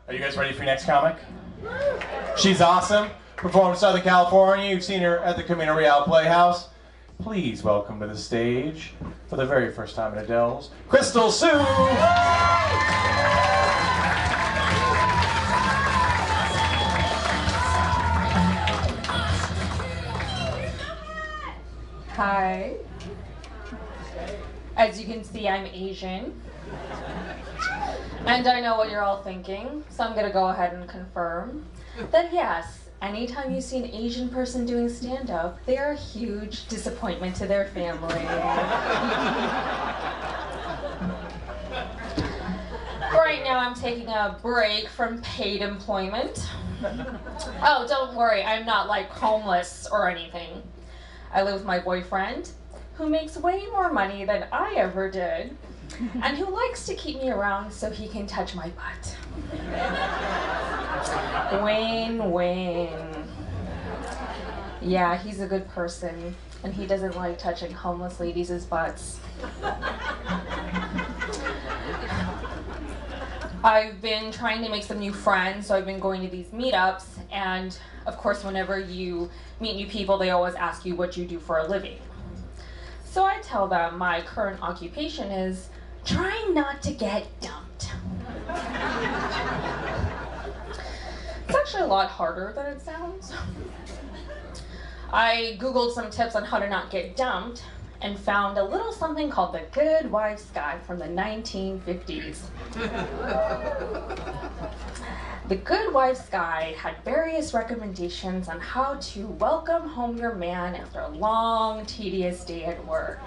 Are you guys ready for your next comic? She's awesome. Performed in Southern California. You've seen her at the Camino Real Playhouse. Please welcome to the stage, for the very first time in Adele's, Crystal Sue! Hi. As you can see, I'm Asian. And I know what you're all thinking, so I'm gonna go ahead and confirm that yes, anytime you see an Asian person doing stand-up, they are a huge disappointment to their family. Right now I'm taking a break from paid employment. Oh, don't worry, I'm not like homeless or anything. I live with my boyfriend, who makes way more money than I ever did, and who likes to keep me around so he can touch my butt. Win-win. Yeah, he's a good person, and he doesn't like touching homeless ladies' butts. I've been trying to make some new friends, so I've been going to these meetups, and of course whenever you meet new people, they always ask you what you do for a living. So I tell them my current occupation is trying not to get dumped. It's actually a lot harder than it sounds. I Googled some tips on how to not get dumped and found a little something called the Good Wife's Guide from the 1950s. The Good Wife's Guide had various recommendations on how to welcome home your man after a long, tedious day at work.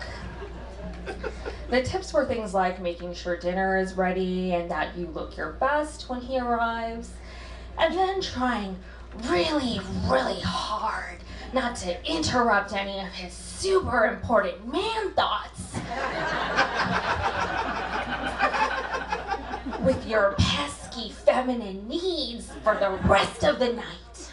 The tips were things like making sure dinner is ready and that you look your best when he arrives, and then trying really, really hard not to interrupt any of his super important man thoughts with your pesky feminine needs for the rest of the night.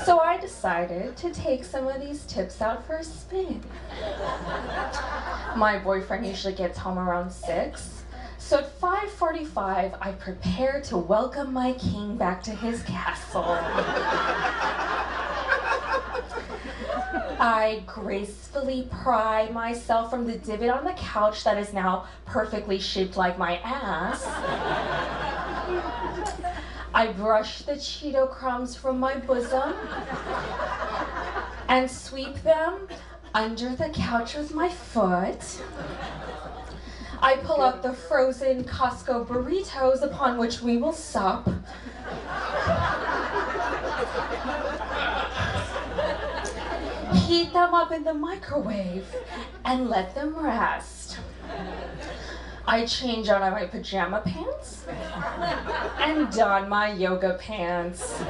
So I decided to take some of these tips out for a spin. My boyfriend usually gets home around 6. So at 5:45, I prepare to welcome my king back to his castle. I gracefully pry myself from the divot on the couch that is now perfectly shaped like my ass. I brush the Cheeto crumbs from my bosom and sweep them under the couch with my foot. I pull out the frozen Costco burritos upon which we will sup. Heat them up in the microwave and let them rest. I change out of my pajama pants and don my yoga pants.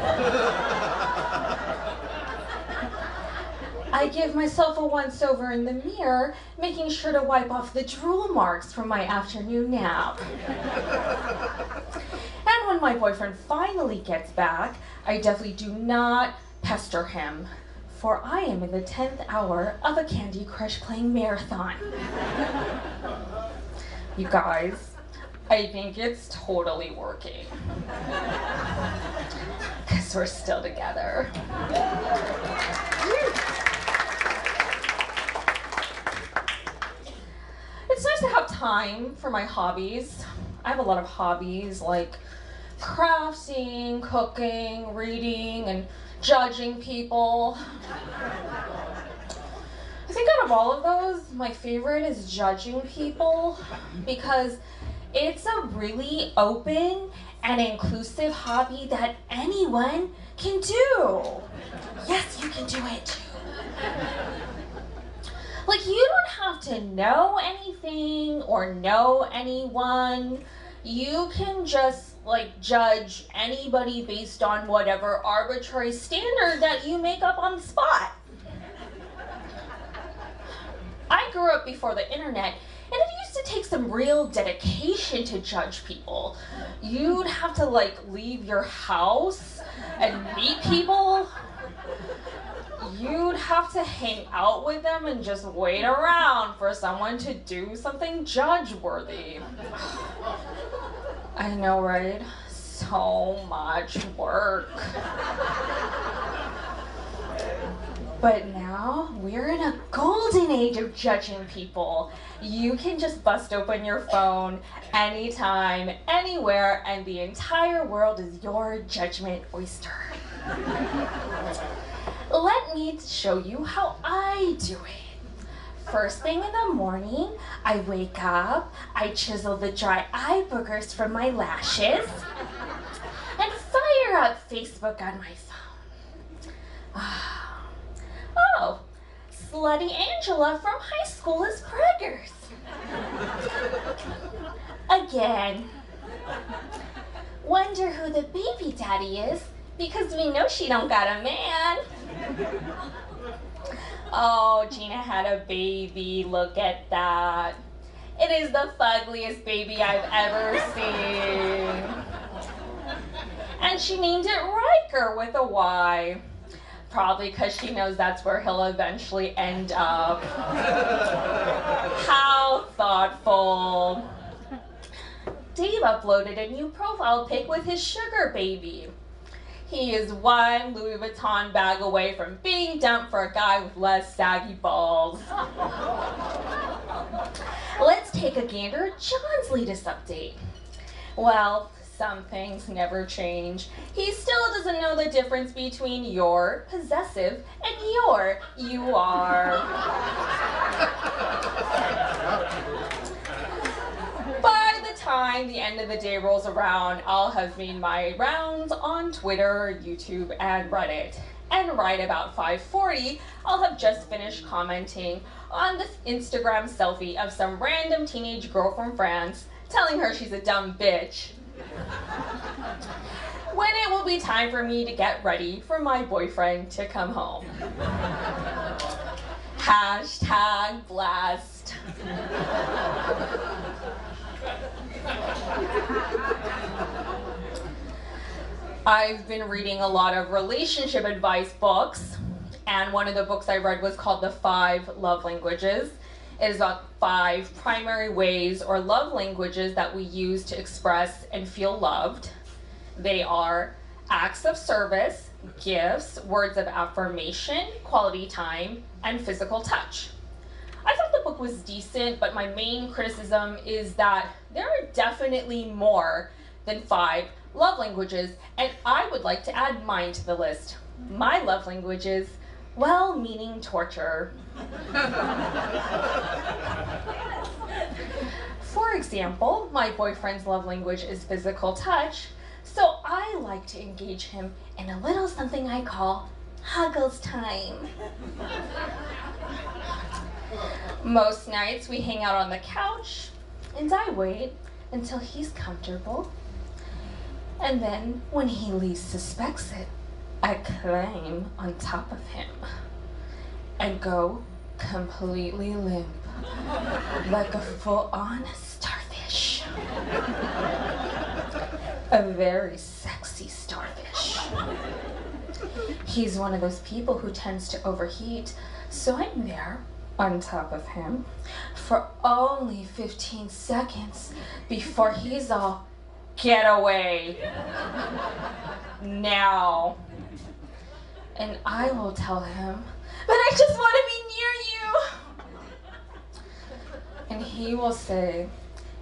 I give myself a once-over in the mirror, making sure to wipe off the drool marks from my afternoon nap. And when my boyfriend finally gets back, I definitely do not pester him, for I am in the 10th hour of a Candy Crush playing marathon. You guys, I think it's totally working. 'Cause we're still together. It's nice to have time for my hobbies. I have a lot of hobbies like crafting, cooking, reading, and judging people. I think out of all of those, my favorite is judging people because it's a really open and inclusive hobby that anyone can do. Yes, you can do it too. Like, you don't have to know anything or know anyone. You can just, like, judge anybody based on whatever arbitrary standard that you make up on the spot. I grew up before the internet, and it used to take some real dedication to judge people. You'd have to, like, leave your house and meet people. You'd have to hang out with them and just wait around for someone to do something judge-worthy. I know, right? So much work. But now we're in a golden age of judging people. You can just bust open your phone anytime, anywhere, and the entire world is your judgment oyster. Let me show you how I do it. First thing in the morning, I wake up, I chisel the dry eye boogers from my lashes, and fire up Facebook on my phone. Oh, Slutty Angela from high school is preggers. Again. Wonder who the baby daddy is, because we know she don't got a man. Oh, Gina had a baby, look at that. It is the fuggliest baby I've ever seen. And she named it Riker with a Y. Probably because she knows that's where he'll eventually end up. How thoughtful. Dave uploaded a new profile pic with his sugar baby. He is one Louis Vuitton bag away from being dumped for a guy with less saggy balls. Let's take a gander at John's latest update. Well, some things never change. He still doesn't know the difference between you're possessive and you are. By the time the end of the day rolls around, I'll have made my rounds on Twitter, YouTube, and Reddit. And right about 5:40, I'll have just finished commenting on the Instagram selfie of some random teenage girl from France telling her she's a dumb bitch. When it will be time for me to get ready for my boyfriend to come home. Hashtag blast. I've been reading a lot of relationship advice books, and one of the books I read was called The 5 Love Languages. It is about 5 primary ways or love languages that we use to express and feel loved. They are acts of service, gifts, words of affirmation, quality time, and physical touch. I thought the book was decent, but my main criticism is that there are definitely more than 5 love languages, and I would like to add mine to the list. My love language is well-meaning torture. For example, my boyfriend's love language is physical touch, so I like to engage him in a little something I call Huggles time. Most nights we hang out on the couch, and I wait until he's comfortable. And then, when he least suspects it, I climb on top of him and go completely limp, like a full-on starfish. A very sexy starfish. He's one of those people who tends to overheat, so I'm there on top of him for only 15 seconds before he's all, "Get away now." And I will tell him, "But I just want to be near you." And he will say,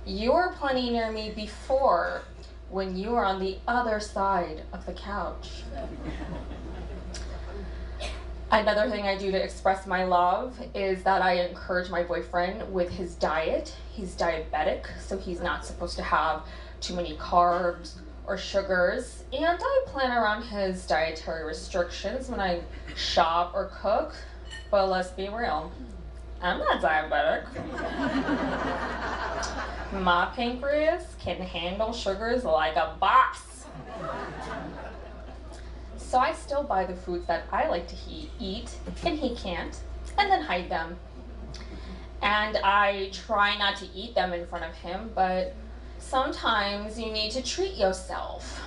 "You were plenty near me before when you were on the other side of the couch." Another thing I do to express my love is that I encourage my boyfriend with his diet. He's diabetic, so he's not supposed to have too many carbs or sugars, and I plan around his dietary restrictions when I shop or cook. But let's be real, I'm not diabetic. My pancreas can handle sugars like a boss. So I still buy the foods that I like to eat and he can't, and then hide them. And I try not to eat them in front of him, but sometimes you need to treat yourself.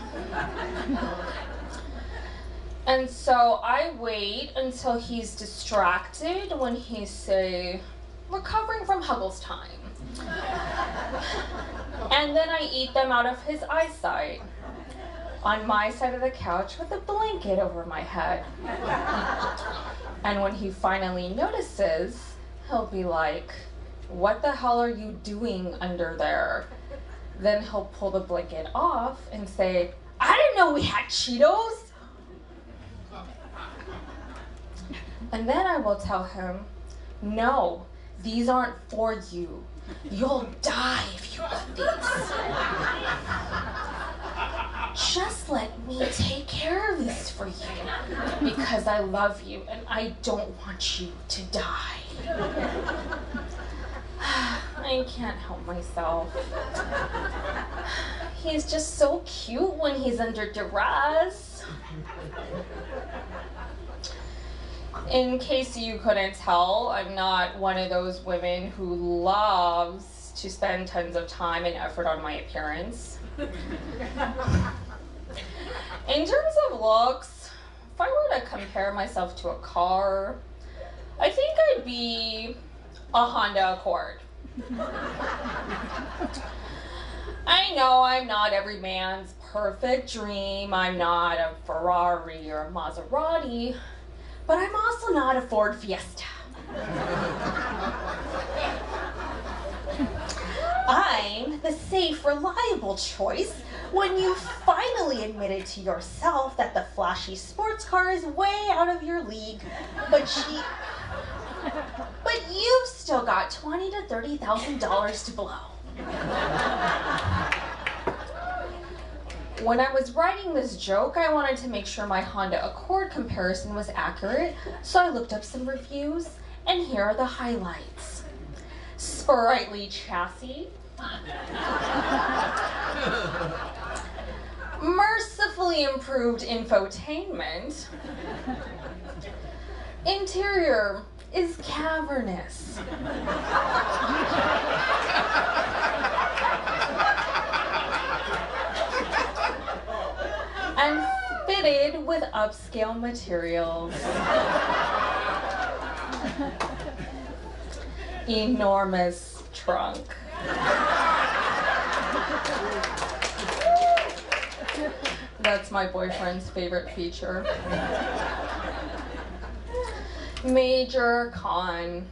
And so I wait until he's distracted when he's, say, recovering from Huggles time. And then I eat them out of his eyesight on my side of the couch with a blanket over my head. And when he finally notices, he'll be like, "What the hell are you doing under there?" Then he'll pull the blanket off and say, "I didn't know we had Cheetos." And then I will tell him, "No, these aren't for you. You'll die if you eat these. Just let me take care of this for you because I love you and I don't want you to die." I can't help myself. He's just so cute when he's under duress. In case you couldn't tell, I'm not one of those women who loves to spend tons of time and effort on my appearance. In terms of looks, if I were to compare myself to a car, I think I'd be a Honda Accord. I know I'm not every man's perfect dream. I'm not a Ferrari or a Maserati, but I'm also not a Ford Fiesta. I'm the safe, reliable choice when you finally admitted to yourself that the flashy sports car is way out of your league, but you've still got $20,000 to $30,000 to blow. When I was writing this joke, I wanted to make sure my Honda Accord comparison was accurate, so I looked up some reviews, and here are the highlights. Sprightly chassis. Mercifully improved infotainment. Interior is cavernous. And fitted with upscale materials. Enormous trunk. That's my boyfriend's favorite feature. Major con.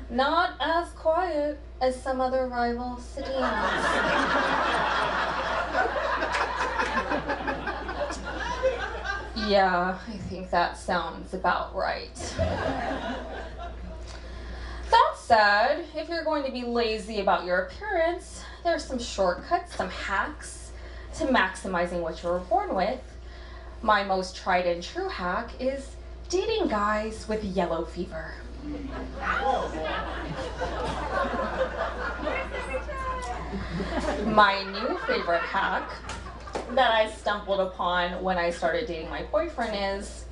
Not as quiet as some other rival sedans. Yeah, I think that sounds about right. That said, if you're going to be lazy about your appearance, there's some shortcuts, some hacks to maximizing what you were born with. My most tried and true hack is dating guys with yellow fever. My new favorite hack that I stumbled upon when I started dating my boyfriend is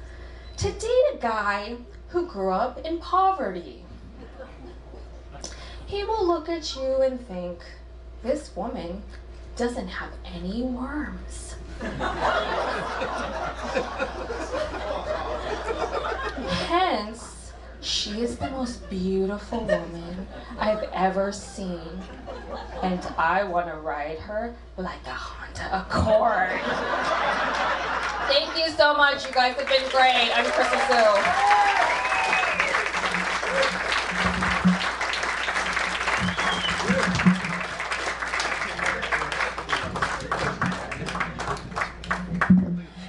to date a guy who grew up in poverty. He will look at you and think, this woman doesn't have any worms. Hence, she is the most beautiful woman I've ever seen, and I want to ride her like a Honda Accord. Thank you so much. You guys have been great. I'm Crystal Sue.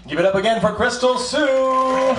Give it up again for Crystal Sue.